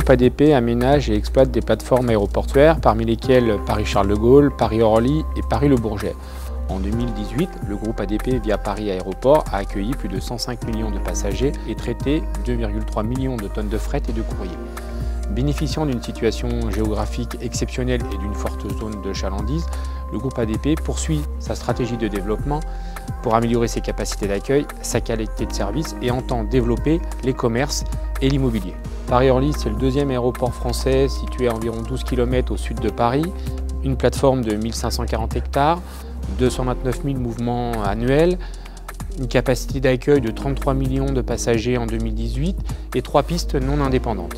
groupe ADP aménage et exploite des plateformes aéroportuaires, parmi lesquelles Paris-Charles de Gaulle, Paris-Orly et Paris-Le Bourget. En 2018, le groupe ADP via Paris Aéroport a accueilli plus de 105 millions de passagers et traité 2,3 millions de tonnes de fret et de courrier. Bénéficiant d'une situation géographique exceptionnelle et d'une forte zone de chalandise, le groupe ADP poursuit sa stratégie de développement pour améliorer ses capacités d'accueil, sa qualité de service et entend développer les commerces et l'immobilier. Paris-Orly, c'est le deuxième aéroport français situé à environ 12 km au sud de Paris, une plateforme de 1540 hectares, 229 000 mouvements annuels, une capacité d'accueil de 33 millions de passagers en 2018 et 3 pistes non indépendantes.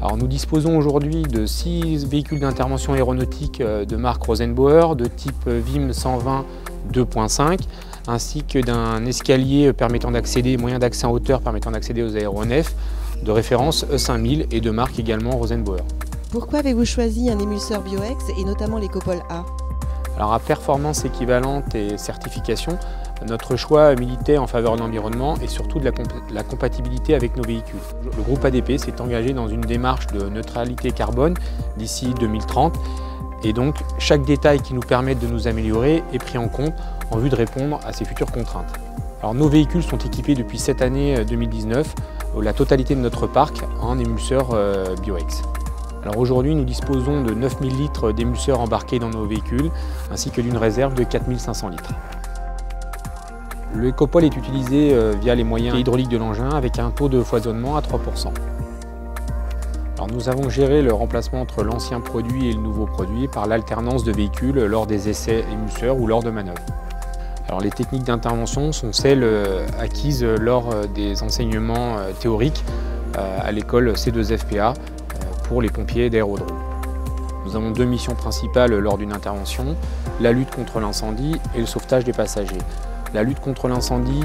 Alors nous disposons aujourd'hui de 6 véhicules d'intervention aéronautique de marque Rosenbauer de type VIM 120 2.5 ainsi que d'un escalier permettant d'accéder, moyen d'accès en hauteur permettant d'accéder aux aéronefs de référence E5000 et de marque également Rosenbauer. Pourquoi avez-vous choisi un émulseur Bioex et notamment l'écopole A? Alors à performance équivalente et certification, notre choix militait en faveur de l'environnement et surtout de la compatibilité avec nos véhicules. Le groupe ADP s'est engagé dans une démarche de neutralité carbone d'ici 2030 et donc chaque détail qui nous permette de nous améliorer est pris en compte en vue de répondre à ces futures contraintes. Alors nos véhicules sont équipés depuis cette année 2019, la totalité de notre parc en émulseur Bioex. Alors aujourd'hui, nous disposons de 9000 litres d'émulseurs embarqués dans nos véhicules, ainsi que d'une réserve de 4500 litres. Le Ecopol est utilisé via les moyens hydrauliques de l'engin avec un taux de foisonnement à 3%. Alors nous avons géré le remplacement entre l'ancien produit et le nouveau produit par l'alternance de véhicules lors des essais émulseurs ou lors de manœuvres. Alors les techniques d'intervention sont celles acquises lors des enseignements théoriques à l'école C2FPA pour les pompiers d'aérodrome. Nous avons 2 missions principales lors d'une intervention, la lutte contre l'incendie et le sauvetage des passagers. La lutte contre l'incendie,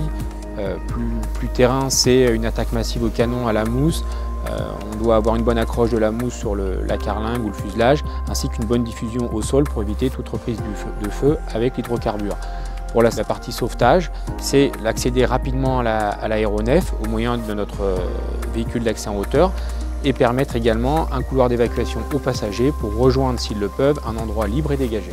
plus terrain, c'est une attaque massive au canon à la mousse. On doit avoir une bonne accroche de la mousse sur la carlingue ou le fuselage, ainsi qu'une bonne diffusion au sol pour éviter toute reprise de feu avec l'hydrocarbure. Pour la partie sauvetage, c'est l'accéder rapidement à l'aéronef au moyen de notre véhicule d'accès en hauteur et permettre également un couloir d'évacuation aux passagers pour rejoindre, s'ils le peuvent, un endroit libre et dégagé.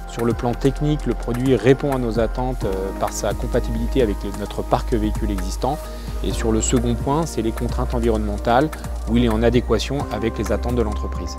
Sur le plan technique, le produit répond à nos attentes par sa compatibilité avec notre parc véhicule existant. Et sur le second point, c'est les contraintes environnementales où il est en adéquation avec les attentes de l'entreprise.